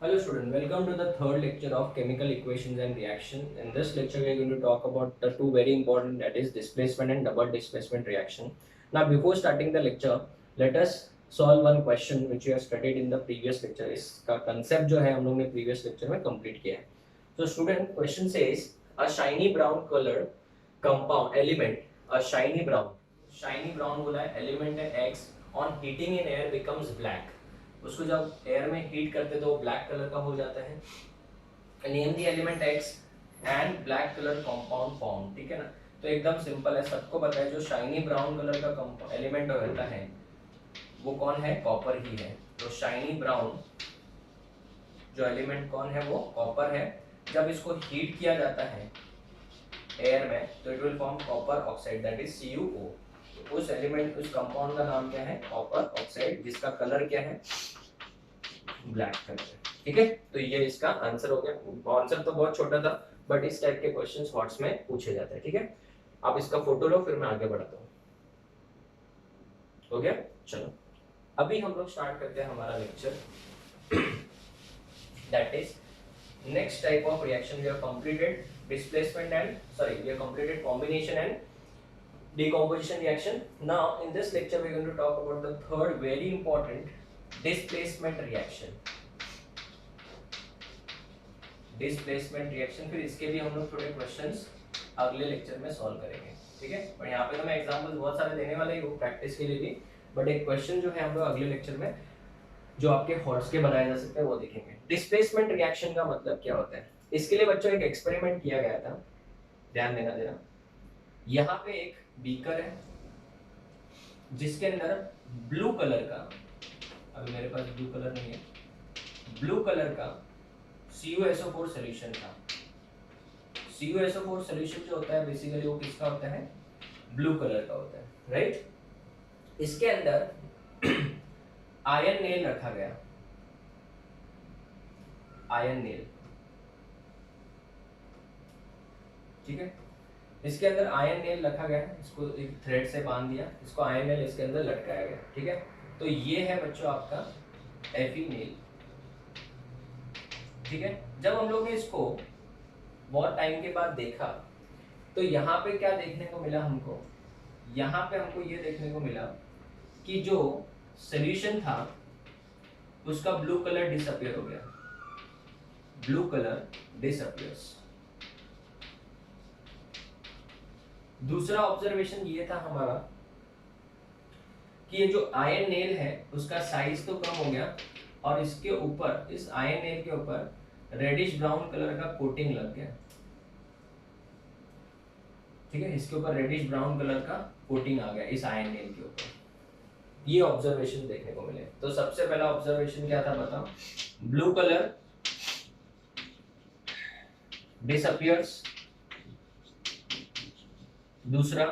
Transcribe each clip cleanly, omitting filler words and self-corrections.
Hello student, welcome to the third lecture of chemical equations and reaction. In this lecture we are going to talk about the two very important, that is displacement and double displacement reaction. Now before starting the lecture, let us solve one question which we have studied in the previous lecture. इसका concept जो है हम लोग ने previous lecture में complete किया है. So student, question says a shiny brown colored compound element, a shiny brown बोला है element है X on heating in air becomes black. उसको जब एयर में हीट करते तो वो ब्लैक कलर का हो जाता है. Name the element x and black colour compound form. ठीक है ना. तो एकदम सिंपल है, सबको पता है जो शाइनी ब्राउन कलर का एलिमेंट रहता है वो कौन है, कॉपर ही है. तो शाइनी ब्राउन जो एलिमेंट कौन है वो कॉपर है. जब इसको हीट किया जाता है एयर में तो it will form copper oxide, that is CuO. उस एलिमेंट उस कंपाउंड का नाम क्या है, कॉपर ऑक्साइड, जिसका कलर क्या है, ब्लैक कलर. ठीक है, तो ये इसका आंसर हो गया. आंसर तो बहुत छोटा था बट इस टाइप के क्वेश्चंस व्हाट्स में पूछे जाते हैं. ठीक है, आप इसका फोटो लो फिर मैं आगे बढ़ाता हूँ. हो गया, चलो अभी हम लोग स्टार्ट करते हैं हमारा lecture. That is next type of reaction. We have completed displacement and we have completed combination and decomposition reaction. Now in this lecture we are going to talk about the third very important displacement reaction. Displacement reaction, फिर इसके भी हम लोग थोड़े questions अगले lecture में solve करेंगे. ठीक है, और यहाँ पे तो मैं एग्जांपल्स बहुत सारे देने वाला ही हूँ प्रैक्टिस के लिए भी, बट एक क्वेश्चन जो है हम लोग अगले लेक्चर में जो आपके हॉट्स के बनाए जा सकते हैं वो देखेंगे. डिस्प्लेसमेंट रिएक्शन का मतलब क्या होता है, इसके लिए बच्चों एक एक्सपेरिमेंट किया गया था, ध्यान देना जरा. यहाँ पे एक बीकर है जिसके अंदर ब्लू कलर का, अभी मेरे पास ब्लू कलर नहीं है, ब्लू कलर का CuSO4 सॉल्यूशन था. CuSO4 सॉल्यूशन जो होता है बेसिकली वो किसका होता है, ब्लू कलर का होता है, राइट. इसके अंदर आयन नेल रखा गया, आयन नेल. ठीक है, इसके अंदर आयन नेल रखा गया है, इसको एक थ्रेड से बांध दिया, इसको आयन नेल इसके अंदर लटकाया गया. ठीक है, तो ये है बच्चों आपका Fe नेल. ठीक है, जब हम लोग ने इसको बहुत टाइम के बाद देखा तो यहाँ पे क्या देखने को मिला हमको, यहाँ पे हमको ये देखने को मिला कि जो सॉल्यूशन था उसका ब्लू कलर डिसअपियर हो गया, ब्लू कलर डिसअपियर्स. दूसरा ऑब्जर्वेशन ये था हमारा कि ये जो आयन नेल है उसका साइज तो कम हो गया और इसके ऊपर, इस आयन नेल के ऊपर रेडिश ब्राउन कलर का कोटिंग लग गया. ठीक है, इसके ऊपर रेडिश ब्राउन कलर का कोटिंग आ गया इस आयन नेल के ऊपर. ये ऑब्जर्वेशन देखने को मिले. तो सबसे पहला ऑब्जर्वेशन क्या था बताओ, ब्लू कलर डिसअपियर्स. दूसरा,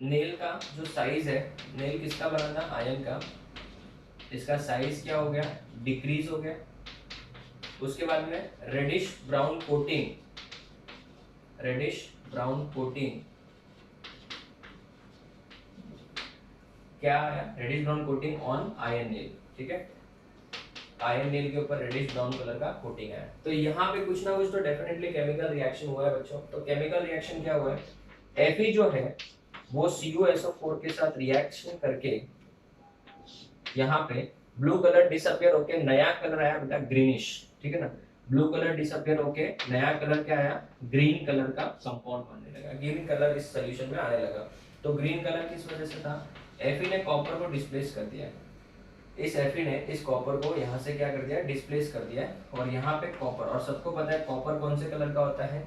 नेल का जो साइज है, नेल किसका बना था, आयन का, इसका साइज क्या हो गया, डिक्रीज हो गया. उसके बाद में reddish brown coating, reddish brown coating क्या आया, reddish brown coating on iron nail. ठीक है, आयन नेल के ऊपर रेडिश ब्राउन कलर का कोटिंग आया. तो यहाँ पे कुछ ना कुछ तो डेफिनेटली केमिकल रिएक्शन हुआ है बच्चों. तो केमिकल रिएक्शन क्या हुआ है, Fe जो है वो CuSO4 के साथ रिएक्शन करके यहाँ पे ब्लू कलर डिसअपियर होके नया कलर आया बेटा ग्रीनिश. ठीक है ना, ब्लू कलर डिसअपियर होके नया कलर क्या आया, ग्रीन कलर का कंपाउंड बनने लगा, ग्रीन कलर इस सॉल्यूशन में आने लगा. तो ग्रीन कलर किस वजह से था, Fe ने कॉपर को डिस्प्लेस कर दिया. इस Fe ने इस कॉपर को यहाँ से क्या कर दिया, डिस्प्लेस कर दिया. और यहाँ पे कॉपर, और सबको पता है कॉपर कौन से कलर का होता है,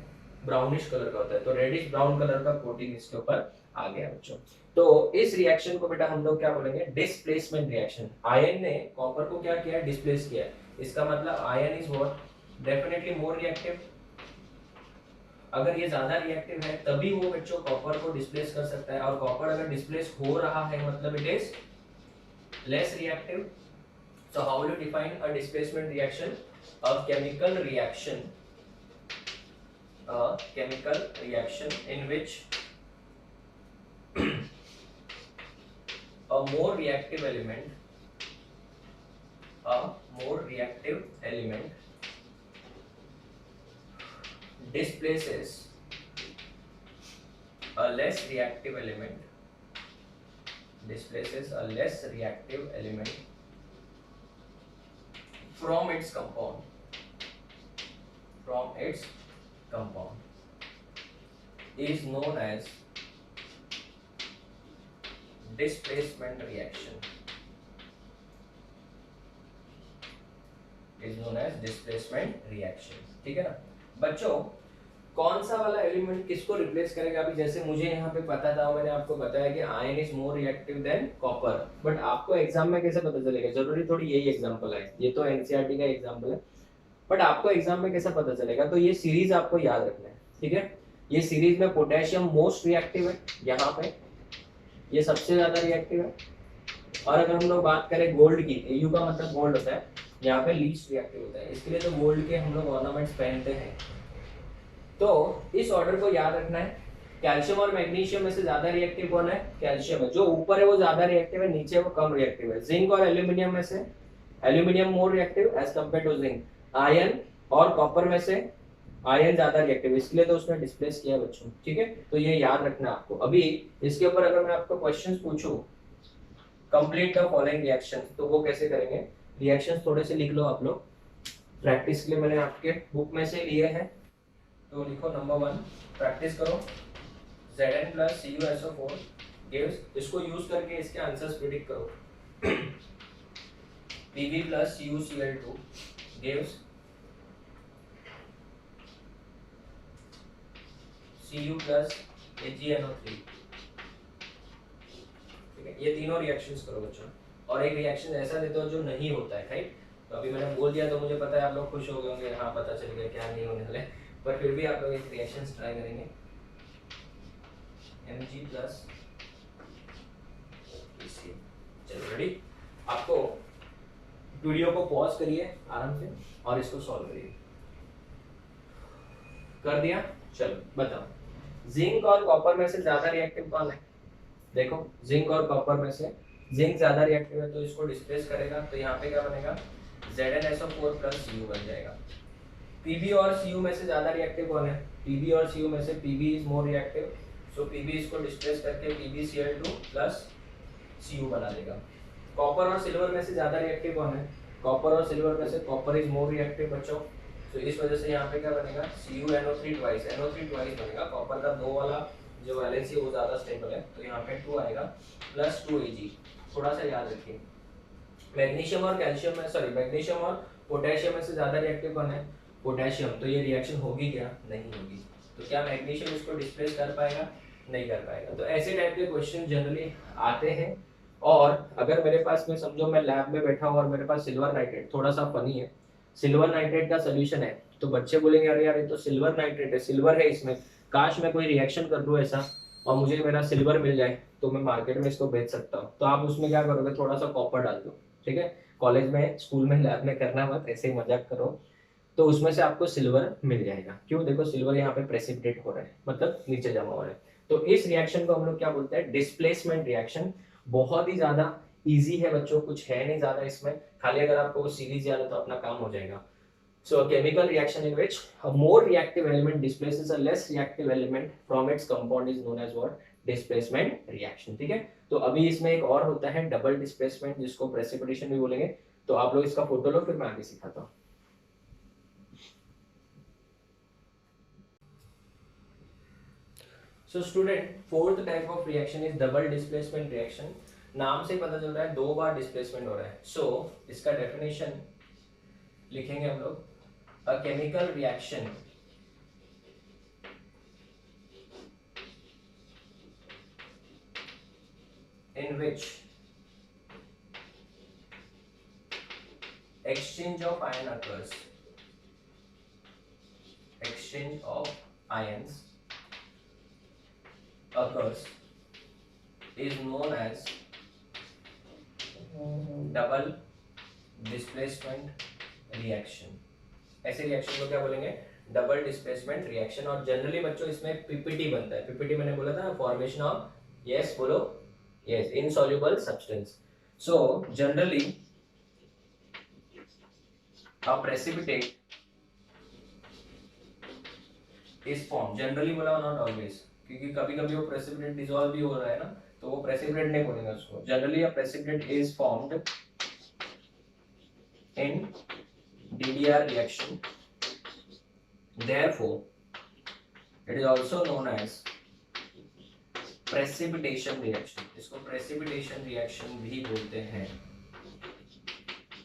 ब्राउनिश कलर का होता है. तो रेडिश ब्राउन कलर का कोटिंग इसके ऊपर आ गया बच्चों. तो इस रिएक्शन को बेटा हम लोग क्या बोलेंगे, डिस्प्लेसमेंट रिएक्शन. आयन ने कॉपर को क्या किया, डिस्प्लेस किया. इसका मतलब ion is what, definitely more reactive. अगर ये ज्यादा रिएक्टिव है तभी वो बच्चों कॉपर को डिस्प्लेस कर सकता है, और कॉपर अगर डिस्प्लेस हो रहा है मतलब it is less reactive. So how will you define a displacement reaction? A chemical reaction, a chemical reaction in which a more reactive element, a more reactive element displaces a less reactive element, displaces a less reactive element from its compound is known as displacement reaction, is known as displacement reaction। ठीक है ना बच्चों, कौन सा वाला element किसको replace करेगा? अभी जैसे मुझे यहाँ पे पता था, मैंने आपको बताया कि ion is more reactive than copper, but आपको एग्जाम में कैसे पता चलेगा? जरूरी थोड़ी यही एग्जांपल है, ये तो एनसीईआरटी का एग्जांपल है, बट आपको एग्जाम में कैसे पता चलेगा? तो ये सीरीज आपको याद रखना है, ठीक है। ये सीरीज में पोटेशियम मोस्ट रिएक्टिव है, यहाँ पे ये सबसे ज्यादा रिएक्टिव है, और अगर हम लोग बात करें गोल्ड की, Au का मतलब गोल्ड होता है, यहाँ पे लीस्ट रिएक्टिव होता है, इसके लिए तो गोल्ड के हम लोग ऑर्नामेंट्स पहनते हैं। तो इस ऑर्डर को याद रखना है। कैल्शियम और मैग्नीशियम में से ज्यादा रिएक्टिव कौन है? कैल्शियम है, जो ऊपर है वो ज्यादा रिएक्टिव है, नीचे वो कम रिएक्टिव है। जिंक और एल्यूमिनियम में से aluminium more reactive as compared to zinc. Iron और कॉपर में से आयरन ज्यादा रिएक्टिव, इसके लिए तो उसने डिस्प्लेस किया बच्चों, ठीक है। तो ये याद रखना आपको। अभी इसके ऊपर अगर मैं आपको क्वेश्चंस पूछूं, कंप्लीट द फॉलोइंग रिएक्शंस, तो वो कैसे करेंगे? रिएक्शंस थोड़े से लिख लो आप लोग, प्रैक्टिस के लिए मैंने आपके बुक में से लिए हैं, तो लिखो नंबर 1, प्रैक्टिस करो। Zn plus CuSO4 gives, इसको यूज करके इसके आंसर्स प्रिडिक्ट करो। Pb plus CuCl2 gives Cu plus AgNO3, ठीक है। ये तीनों रिएक्शंस करो बच्चों, और एक रिएक्शन ऐसा देते हो जो नहीं होता है, राइट। तो अभी मैंने बोल दिया तो मुझे पता है आप लोग खुश हो गए होंगे, हाँ पता चल गया क्या नहीं होने वाला है, पर फिर भी आप लोग एक रिएक्शंस ट्राई करेंगे। Mg प्लस Pc, चलो रेडी। आपको वीडियो को पॉज करिए आराम से और इसको सॉल्व करिए। कर दिया? चलो बताओ, जिंक और कॉपर में से ज्यादा रिएक्टिव कौन है? देखो जिंक और कॉपर में से जिंक ज्यादा रिएक्टिव है, तो इसको डिस्प्लेस करेगा, तो यहाँ पे क्या बनेगा? ZnSO4 प्लस Cu बन जाएगा। Pb और Cu में से ज्यादा रिएक्टिव कौन है? Pb और Cu में से Pb is more reactive, so Pb इसको डिस्प्लेस करके PbCl2 प्लस Cu बना देगा। कॉपर और सिल्वर में से ज्यादा रिएक्टिव कौन है? कॉपर और सिल्वर में से कॉपर इज मोर रिएक्टिव बच्चों, तो इस वजह से यहाँ पे क्या बनेगा? CuNO3 ट्वाइस, NO3 ट्वाइस बनेगा। कॉपर का 2 वाला जो वैलेंसी है वो ज्यादा स्टेबल है, तो यहाँ पे 2 आएगा प्लस 2 Ag, थोड़ा सा याद रखिए। मैग्नीशियम और कैल्शियम में, सॉरी मैग्नीशियम और पोटेशियम में से ज्यादा रिएक्टिव कौन है? पोटेशियम, तो ये रिएक्शन होगी क्या? नहीं होगी। तो क्या मैग्नीशियम इसको डिस्प्लेस कर पाएगा? नहीं कर पाएगा। तो ऐसे टाइप के क्वेश्चन जनरली आते हैं। और अगर मेरे पास में समझो मैं लैब में बैठा हूँ और मेरे पास सिल्वर नाइट्रेट, थोड़ा सा फनी है, सिल्वर नाइट्रेट का सोल्यूशन है, तो बच्चे बोलेंगे अरे यार ये तो सिल्वर नाइट्रेट है, सिल्वर है इसमें, काश मैं कोई रिएक्शन कर दूं ऐसा और मुझे मेरा सिल्वर मिल जाए तो मैं मार्केट में इसको बेच सकता हूँ। तो आप उसमें क्या करोगे? थोड़ा सा कॉपर डाल दो, ठीक है। कॉलेज में, स्कूल में, लैब में करना मत, ऐसे ही मजाक करो, तो उसमें से आपको सिल्वर मिल जाएगा। क्यों? देखो सिल्वर यहाँ पे प्रेसिपिटेट हो रहा है, मतलब नीचे जमा हो रहा है। तो इस रिएक्शन को हम लोग क्या बोलते हैं? Displacement reaction. बहुत ही ज्यादा इजी है बच्चों, कुछ है नहीं ज्यादा इसमें, खाली अगर आपको वो सीरीज याद है तो अपना काम हो जाएगा। So a chemical reaction in which a more reactive element displaces a less reactive element from its compound is known as what? Displacement reaction, ठीक है। तो अभी इसमें एक और होता है डबल डिस्प्लेसमेंट, जिसको प्रेसिपिटेशन भी बोलेंगे। तो आप लोग इसका फोटो लो, फिर मैं आगे सिखाता हूँ। So student, fourth type of reaction is double displacement reaction। नाम से पता चल रहा है 2 बार डिस्प्लेसमेंट हो रहा है। So इसका डेफिनेशन लिखेंगे हम लोग, a chemical reaction in which exchange of ion occurs, exchange of ions occurs is known as double displacement reaction। ऐसे रिएक्शन को क्या बोलेंगे? Double displacement reaction. और जनरली बच्चों इसमें पीपीटी बनता है। पीपीटी मैंने बोला था, फॉर्मेशन ऑफ, यस बोलो, yes, insoluble substance. So generally A precipitate is formed, generally बोला नॉट ऑलवेज, क्योंकि कभी कभी वो प्रेसिपिटेट डिसॉल्व भी हो रहा है ना, तो वो प्रेसिपिटेट नहीं बोलेंगे उसको. Generally a precipitate is formed in DDR reaction, therefore it is also known as precipitation reaction. इसको precipitation reaction भी बोलते हैं.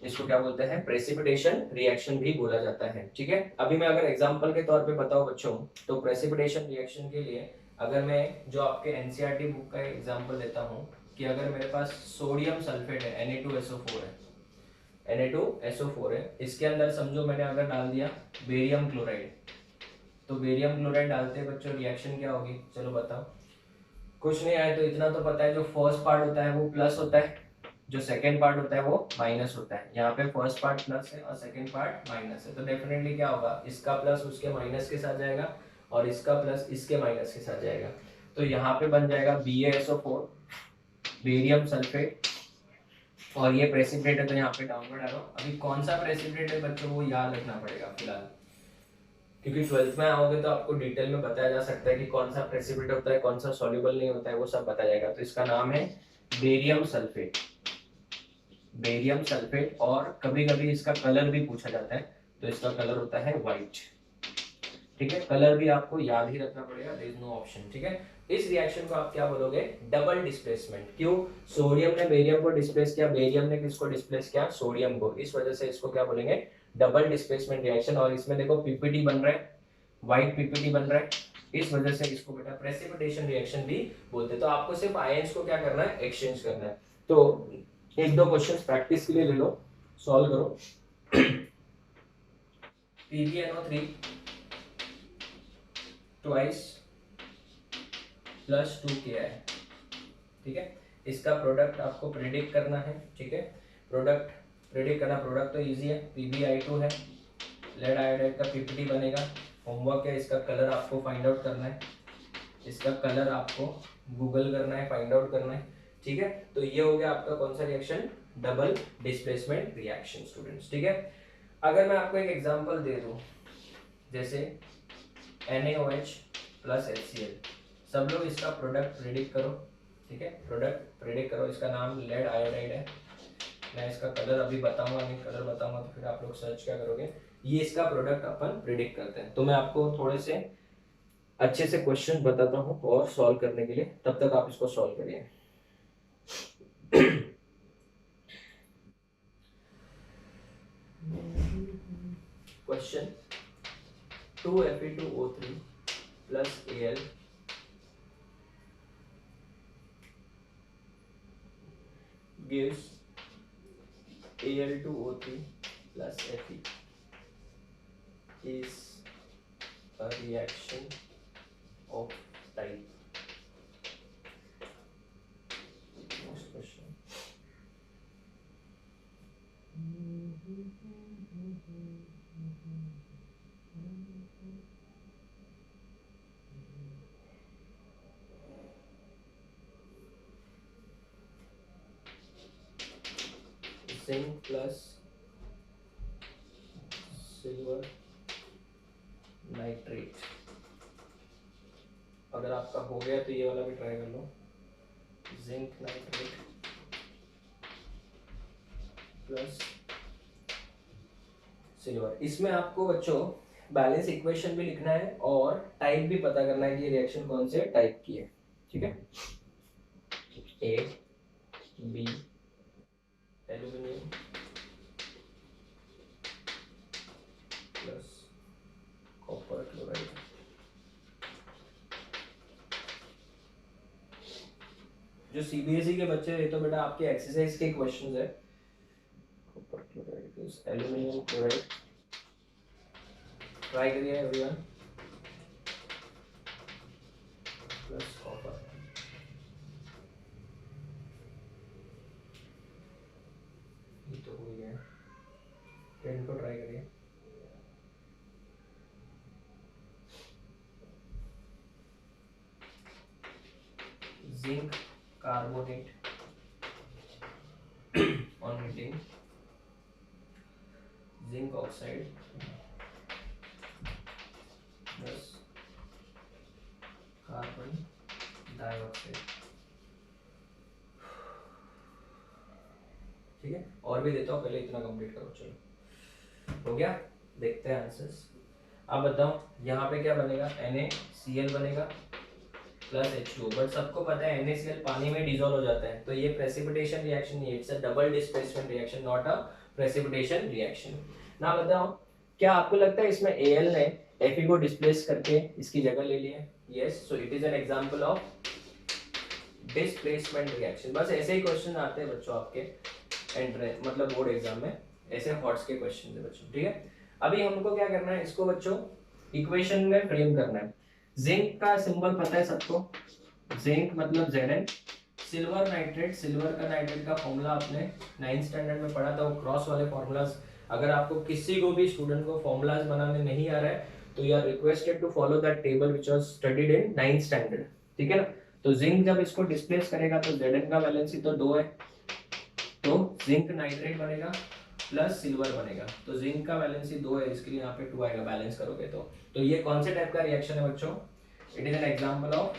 इसको क्या बोलते हैं? प्रेसिपिटेशन रिएक्शन भी बोला जाता है. ठीक है, अभी मैं अगर एग्जांपल के तौर पे बताऊं बच्चों, तो प्रेसिपिटेशन रिएक्शन के लिए अगर मैं जो आपके एनसीईआरटी बुक का एग्जांपल लेता हूं कि अगर मेरे पास सोडियम सल्फेट है Na2SO4 है, Na2SO4 है, इसके अंदर समझो मैंने अगर डाल दिया बेरियम क्लोराइड, तो बेरियम क्लोराइड डालते बच्चों रिएक्शन क्या होगी? चलो बताओ. कुछ नहीं आया तो इतना तो पता है, जो फर्स्ट पार्ट होता है वो प्लस होता है, जो सेकेंड पार्ट होता है वो माइनस होता है. यहाँ पे फर्स्ट पार्ट प्लस है और सेकेंड पार्ट माइनस है, तो डेफिनेटली क्या होगा? इसका प्लस उसके माइनस के साथ जाएगा और इसका प्लस इसके माइनस के साथ जाएगा. तो यहाँ पे बन जाएगा BaSO4, बेरियम सल्फेट, और ये प्रेसिपिटेट है तो यहाँ पे डाउनवर्ड एरो. अभी कौन सा प्रेसिपिटेट है बच्चों वो याद रखना पड़ेगा फिलहाल, क्योंकि 12th में आओगे तो आपको डिटेल में बताया जा सकता है कि कौन सा प्रेसिपिटेट होता है, कौन सा सॉल्युबल नहीं होता है, वो सब बताया जाएगा. तो इसका नाम है बेरियम सल्फेट, बेरियम सल्फेट. और कभी कभी इसका कलर भी पूछा जाता है, तो इसका कलर होता है व्हाइट. ठीक है, कलर भी आपको याद ही रखना पड़ेगा, देयर इज नो ऑप्शन. ठीक है, इस रिएक्शन को आप क्या बोलोगे? Double displacement. क्यों? सोडियम ने बेरियम को डिस्प्लेस किया, बेरियम ने किसको डिस्प्लेस किया? सोडियम को. इस वजह से इसको क्या बोलेंगे? Double displacement reaction. और इसमें देखो पीपीटी बन रहा है, व्हाइट पीपीटी बन रहा है, इस वजह से इसको बेटा प्रेसिपिटेशन रिएक्शन भी बोलते हैं. तो आपको सिर्फ आयंस को क्या करना है? एक्सचेंज करना है. तो एक दो क्वेश्चंस प्रैक्टिस के लिए ले लो, सॉल्व करो. PbNO3 twice plus 2Ki. ठीक है, इसका प्रोडक्ट आपको प्रेडिक्ट करना है. ठीक है, प्रोडक्ट प्रेडिक्ट करना, प्रोडक्ट तो इजी है, PbI2 है, लेड आयोडाइड का पीपीटी बनेगा. होमवर्क है, इसका कलर आपको फाइंड आउट करना है, इसका कलर आपको गूगल करना है, फाइंड आउट करना है. ठीक है, तो ये हो गया आपका कौन सा reaction? Double displacement reaction students. ठीक है, अगर मैं आपको एक एग्जांपल दे दूं, जैसे NaOH प्लस HCl, सब लोग इसका प्रोडक्ट प्रेडिक्ट करो. ठीक है, प्रोडक्ट प्रेडिक्ट करो. इसका नाम लेड आयोडाइड है. मैं इसका कलर अभी बताऊंगा, नहीं कलर बताऊंगा तो फिर आप लोग सर्च क्या करोगे? ये इसका प्रोडक्ट अपन प्रेडिक्ट करते हैं. तो मैं आपको थोड़े से अच्छे से क्वेश्चन बताता हूँ और सॉल्व करने के लिए, तब तक आप इसको सॉल्व करिए. Question 2Fe2O3 plus Al gives Al2O3 plus Fe is a reaction of type. Next question. Zinc plus silver nitrate. अगर आपका हो गया तो ये वाला भी ट्राई कर लो. Zinc nitrate plus silver. इसमें आपको बच्चों बैलेंस इक्वेशन भी लिखना है और टाइप भी पता करना है कि रिएक्शन कौन से टाइप की है. ठीक है, A B aluminium plus copper chloride. जो सीबीएसई के बच्चे हैं तो बेटा आपके एक्सरसाइज के क्वेश्चंस है. Copper chloride plus aluminium chloride. Try करिए एवरीवन. Plus copper. ये तो हो गया. 10 को ट्राई करिए. Zinc carbonate on heating, zinc oxide plus carbon dioxide. ठीक है, और भी देता हूँ, पहले इतना कंप्लीट करो। चलो हो गया, देखते हैं आंसर्स। अब बताओ यहाँ पे क्या बनेगा, NaCl बनेगा प्लस H2। बट सबको पता है NaCl पानी में डिसॉल्व हो जाता है, तो ये प्रेसिपिटेशन रिएक्शन नहीं है, it's a double displacement reaction, not a precipitation reaction. ना बताओ, क्या आपको लगता है इसमें Al ने Fe को डिस्प्लेस करके इसकी जगह ले लिया है? Yes, so it is an example of displacement reaction. बस ऐसे ही क्वेश्चन आते हैं बच्चों आपके मतलब बोर्ड एग्जाम में, ऐसे हॉट्स के क्वेश्चन है बच्चों। ठीक है, अभी हमको क्या करना है, इसको बच्चों इक्वेशन में फ्रेम करना है। जिंक का सिंबल पता है सबको, जिंक मतलब Zn। सिल्वर नाइट्रेट, सिल्वर का नाइट्रेट का फॉर्मूला आपने 9th स्टैंडर्ड में पढ़ा था, वो क्रॉस वाले फॉर्मूलाज। अगर आपको किसी को भी स्टूडेंट को फॉर्मूलाज बनाने नहीं आ रहा है तो you are requested to follow that table which was studied in 9th standard. ठीक है ना, तो जिंक जब इसको डिस्प्लेस करेगा तो Zn का वैलेंसी तो 2 है, तो जिंक नाइट्रेट बनेगा प्लस सिल्वर बनेगा, तो जिंक का वैलेंसी 2 है, इसके लिए यहाँ पे 2 आएगा, बैलेंस करोगे तो ये कौन से टाइप का रिएक्शन है बच्चों? It is an example of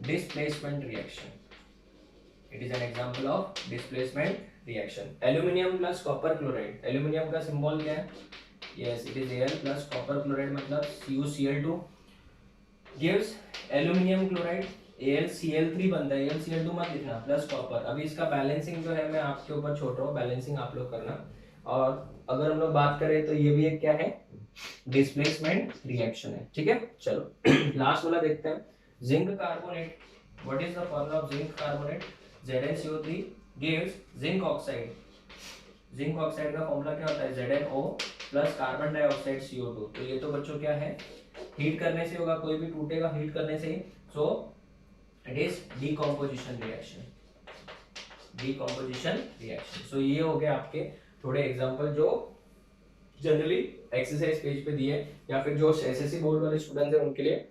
displacement reaction. It is an example of displacement reaction. Aluminium plus copper chloride, aluminium का सिंबल क्या है? Yes, it is Al plus copper chloride मतलब CuCl2 gives aluminium chloride, AlCl3 बनता है, AlCl2 मत लिखना, plus copper. अभी इसका बैलेंसिंग जो है मैं आपके ऊपर छोड़ रहा हूँ, बैलेंसिंग आप लोग करना। और अगर हम लोग बात करें तो ये भी एक क्या है, डिस्प्लेसमेंट रिएक्शन है। ठीक है, चलो लास्ट वाला देखते हैं, zinc carbonate. What is the formula of zinc carbonate? ZnCO3 gives zinc oxide. Zinc oxide का फॉर्मूला क्या होता है? ZnO plus carbon dioxide CO2। तो ये तो बच्चों क्या है, हीट करने से होगा, कोई भी टूटेगा हीट करने से ही, so it is decomposition reaction. Decomposition reaction. So ये हो गया आपके थोड़े एग्जांपल जो जनरली एक्सरसाइज पेज पे दिए, या फिर जो एसएससी बोर्ड वाले स्टूडेंट्स हैं उनके लिए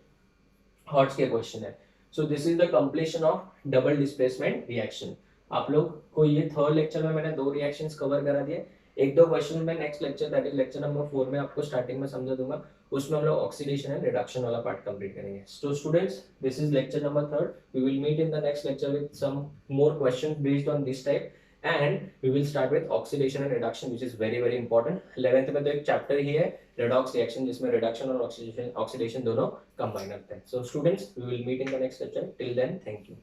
हॉट्स के क्वेश्चन है। So this is the completion of double displacement reaction. आप लोग को ये थर्ड लेक्चर में मैंने 2 रिएक्शंस कवर करा दिए, 1-2 क्वेश्चन में next lecture that is lecture number 4 में आपको स्टार्टिंग में समझा दूंगा, उसमें हम लोग ऑक्सीडेशन एंड रिडक्शन वाला पार्ट कंप्लीट करेंगे। So students, this is lecture number 3, we will meet in the next lecture with some more questions based on this type, and we will start with oxidation and reduction, which is very important। 11th में तो एक chapter ही है redox reaction, जिसमें reduction और oxidation दोनों combine होते हैं। So students, we will meet in the next lecture, till then thank you।